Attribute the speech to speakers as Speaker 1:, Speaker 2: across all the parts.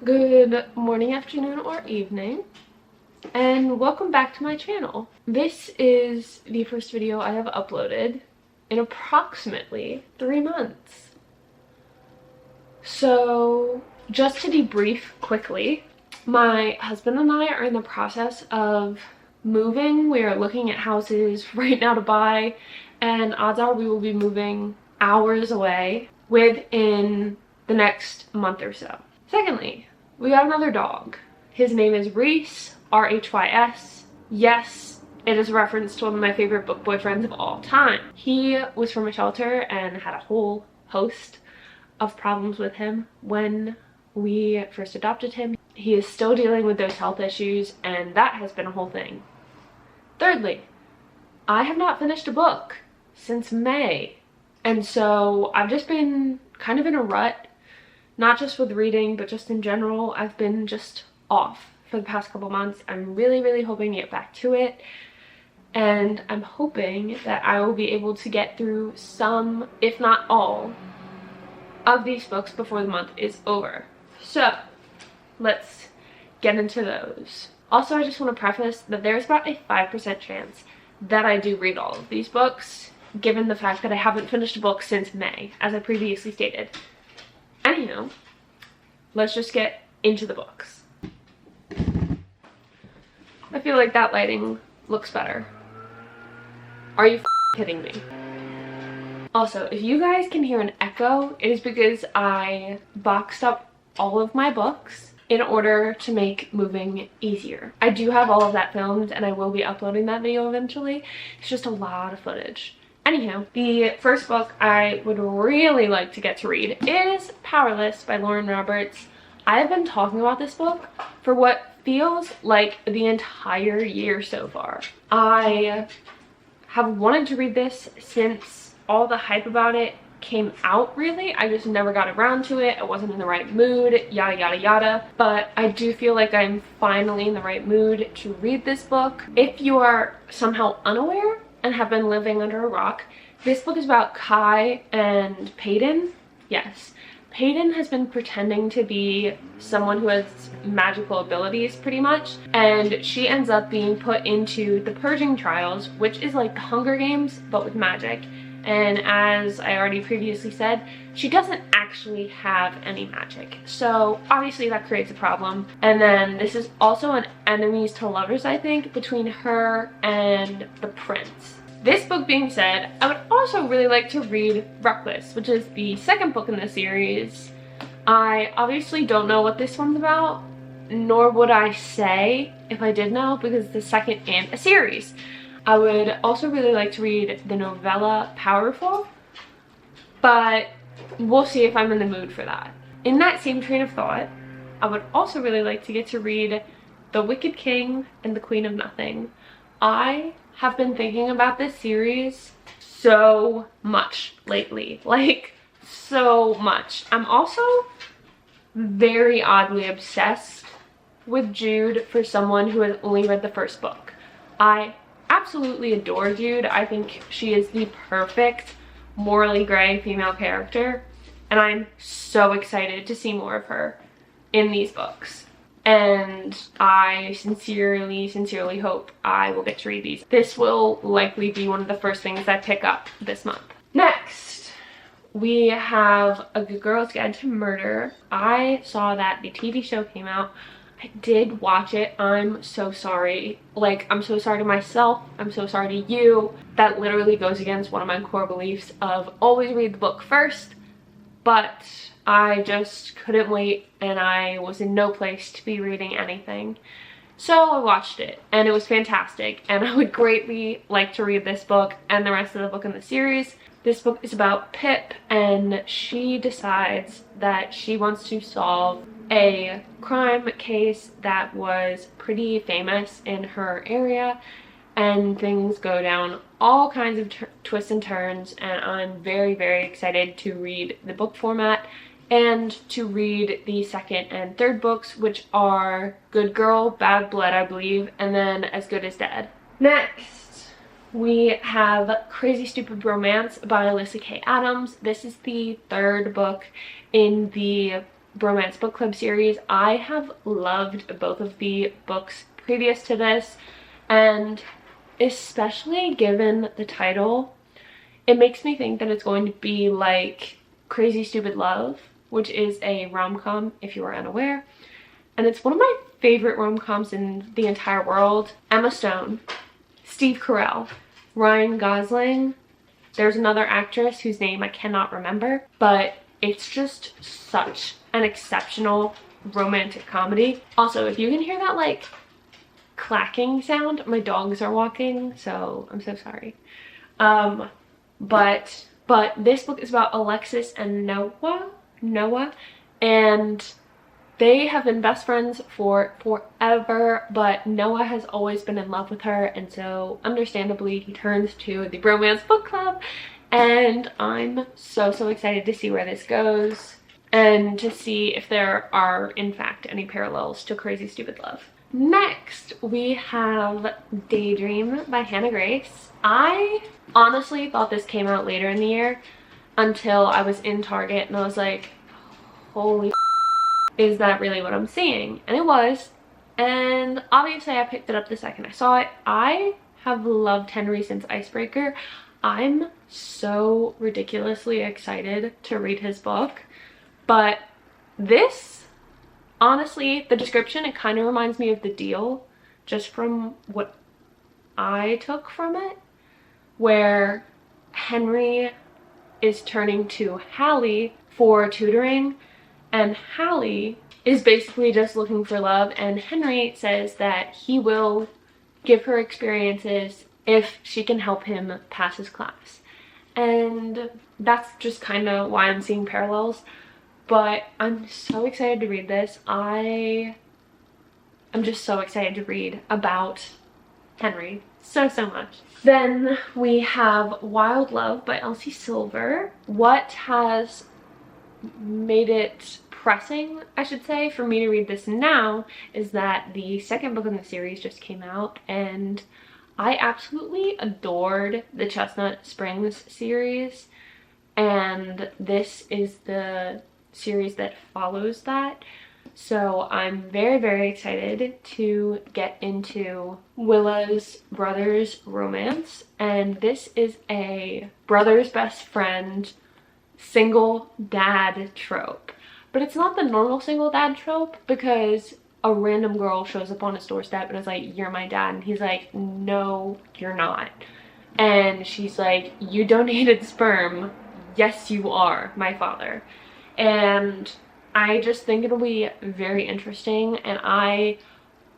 Speaker 1: Good morning, afternoon, or evening, and welcome back to my channel. This is the first video I have uploaded in approximately 3 months. So, just to debrief quickly, my husband and I are in the process of moving. We are looking at houses right now to buy, and odds are we will be moving hours away within the next month or so. Secondly, we got another dog. His name is Rhys, R-H-Y-S. Yes, it is a reference to one of my favorite book boyfriends of all time. He was from a shelter and had a whole host of problems with him when we first adopted him. He is still dealing with those health issues, and that has been a whole thing. Thirdly, I have not finished a book since May, and so I've just been kind of in a rut, not just with reading, but just in general. I've been just off for the past couple months. I'm really hoping to get back to it, and I'm hoping that I will be able to get through some, if not all, of these books before the month is over. So let's get into those. Also, I just want to preface that there's about a 5% chance that I do read all of these books, given the fact that I haven't finished a book since May, as I previously stated. Anyhow, let's just get into the books. I feel like that lighting looks better. Are you kidding me? Also, if you guys can hear an echo, it is because I boxed up all of my books in order to make moving easier. I do have all of that filmed, and I will be uploading that video eventually. It's just a lot of footage. Anyhow, the first book I would really like to get to read is Powerless by Lauren Roberts. I have been talking about this book for what feels like the entire year so far. I have wanted to read this since all the hype about it came out, really. I just never got around to it. I wasn't in the right mood, yada yada yada. But I do feel like I'm finally in the right mood to read this book. If you are somehow unaware and have been living under a rock, this book is about Kai and Peyton. Yes, Peyton has been pretending to be someone who has magical abilities, pretty much, and she ends up being put into the purging trials, which is like the Hunger Games but with magic. And as I already previously said, she doesn't actually have any magic, so obviously that creates a problem. And then this is also an enemies to lovers, I think, between her and the prince. This book being said, I would also really like to read Reckless, which is the second book in the series. I obviously don't know what this one's about, nor would I say if I did know, because it's the second in a series. I would also really like to read the novella Powerful, but we'll see if I'm in the mood for that. In that same train of thought, I would also really like to get to read The Wicked King and the Queen of Nothing. I have been thinking about this series so much lately, like so much. I'm also very oddly obsessed with Jude for someone who has only read the first book. I absolutely adore Jude. I think she is the perfect morally gray female character, and I'm so excited to see more of her in these books. And I sincerely hope I will get to read these. This will likely be one of the first things I pick up this month. Next, we have A Good Girl's Guide to Murder. I saw that the TV show came out. I did watch it. I'm so sorry. Like, I'm so sorry to myself. I'm so sorry to you. That literally goes against one of my core beliefs of always read the book first. But I just couldn't wait, and I was in no place to be reading anything. So I watched it, and it was fantastic, and I would greatly like to read this book and the rest of the book in the series. This book is about Pip, and she decides that she wants to solve a crime case that was pretty famous in her area, and things go down all kinds of twists and turns, and I'm very excited to read the book format and to read the second and third books, which are Good Girl, Bad Blood, I believe, and then As Good as Dead. Next, we have Crazy Stupid Romance by Alyssa K. Adams. This is the third book in the romance book club series. I have loved both of the books previous to this, and especially given the title, it makes me think that it's going to be like Crazy Stupid Love, which is a rom-com if you are unaware, and it's one of my favorite rom-coms in the entire world. Emma Stone, Steve Carell, Ryan Gosling, there's another actress whose name I cannot remember, but it's just such an exceptional romantic comedy. Also, if you can hear that like clacking sound, my dogs are walking, so I'm so sorry. But this book is about Alexis and Noah, and they have been best friends for forever, but Noah has always been in love with her, and so understandably he turns to the romance book club, and I'm so excited to see where this goes and to see if there are in fact any parallels to Crazy Stupid Love. Next, we have Daydream by Hannah Grace. I honestly thought this came out later in the year until I was in Target and I was like, holy is that really what I'm seeing? And it was. And obviously I picked it up the second I saw it. I have loved Henry since Icebreaker. I'm so ridiculously excited to read his book. But this, honestly, the description, it kind of reminds me of The Deal, just from what I took from it, where Henry is turning to Hallie for tutoring, and Hallie is basically just looking for love, and Henry says that he will give her experiences if she can help him pass his class. And that's just kind of why I'm seeing parallels. But I'm so excited to read this. I'm just so excited to read about Henry so much. Then we have Wild Love by Elsie Silver. What has made it pressing, I should say, for me to read this now is that the second book in the series just came out, and I absolutely adored the Chestnut Springs series, and this is the series that follows that. So I'm very excited to get into Willa's brother's romance, and this is a brother's best friend single dad trope. But it's not the normal single dad trope, because a random girl shows up on his doorstep and is like, "You're my dad," and he's like, "No, you're not." And she's like, "You donated sperm. Yes, you are my father." And I just think it'll be very interesting, and I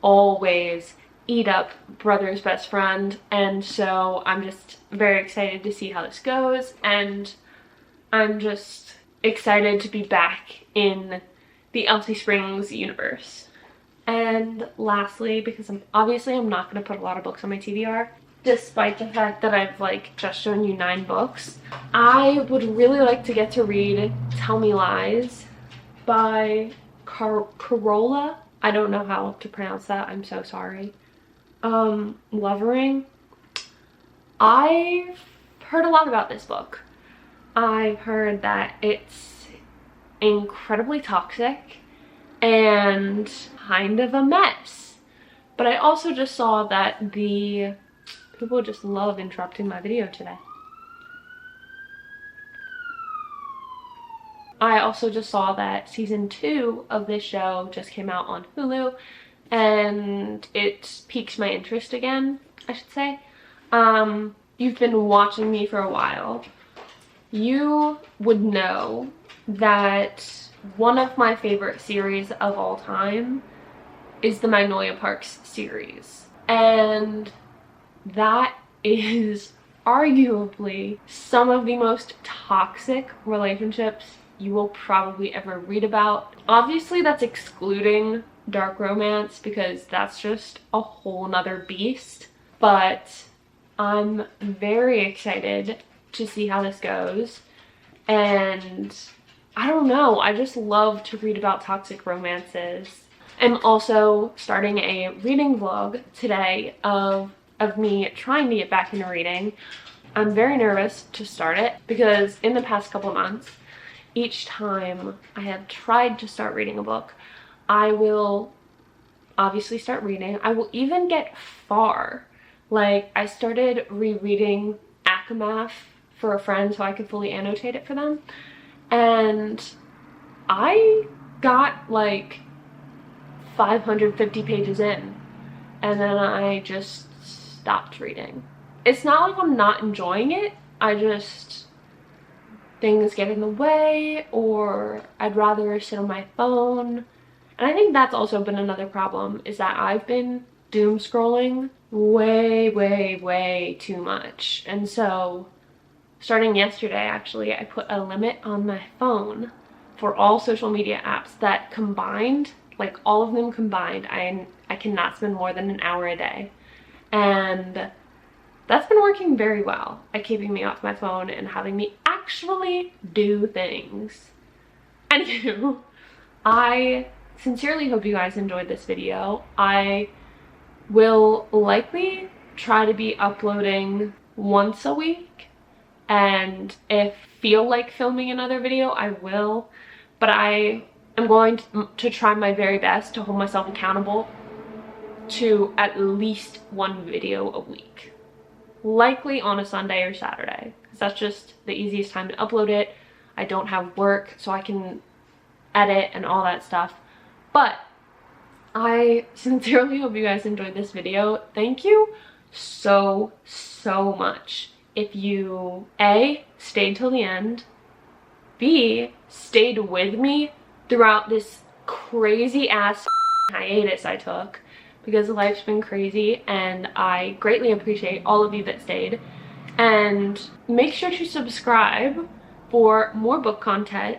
Speaker 1: always eat up brother's best friend, and so I'm just very excited to see how this goes, and I'm just excited to be back in the Elsie Springs universe. And lastly, because I'm not going to put a lot of books on my TBR, despite the fact that I've like just shown you 9 books, I would really like to get to read Tell Me Lies by Carola. I don't know how to pronounce that, I'm so sorry. Lovering. I've heard a lot about this book. I've heard that it's incredibly toxic and kind of a mess. But I also just saw that the people just love interrupting my video today. I also just saw that season 2 of this show just came out on Hulu, and it piqued my interest again, I should say. You've been watching me for a while. You would know that one of my favorite series of all time is the Magnolia Parks series. And that is arguably some of the most toxic relationships you will probably ever read about. Obviously, that's excluding dark romance, because that's just a whole nother beast. But I'm very excited to see how this goes. And I don't know, I just love to read about toxic romances. I'm also starting a reading vlog today of me trying to get back into reading. I'm very nervous to start it because in the past couple months each time I have tried to start reading a book, I will obviously start reading. I will even get far. Like, I started rereading Akamath for a friend so I could fully annotate it for them, and I got like 550 pages in, and then I just stopped reading. It's not like I'm not enjoying it, I just, things get in the way, or I'd rather sit on my phone. And I think that's also been another problem, is that I've been doom scrolling way too much. And so starting yesterday, actually, I put a limit on my phone for all social media apps that combined, like all of them combined, I cannot spend more than an hour a day. And that's been working very well at keeping me off my phone and having me actually do things. Anywho, I sincerely hope you guys enjoyed this video. I will likely try to be uploading once a week, and if I feel like filming another video, I will, but I am going to try my very best to hold myself accountable to at least one video a week, likely on a Sunday or Saturday, because that's just the easiest time to upload it. I don't have work, so I can edit and all that stuff. But I sincerely hope you guys enjoyed this video. Thank you so much if you A, stayed till the end, B, stayed with me throughout this crazy ass hiatus I took, because life's been crazy, and I greatly appreciate all of you that stayed. And make sure to subscribe for more book content,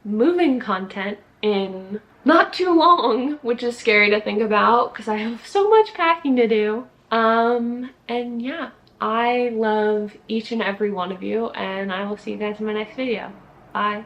Speaker 1: moving content in not too long, which is scary to think about because I have so much packing to do. And yeah, I love each and every one of you, and I will see you guys in my next video. Bye.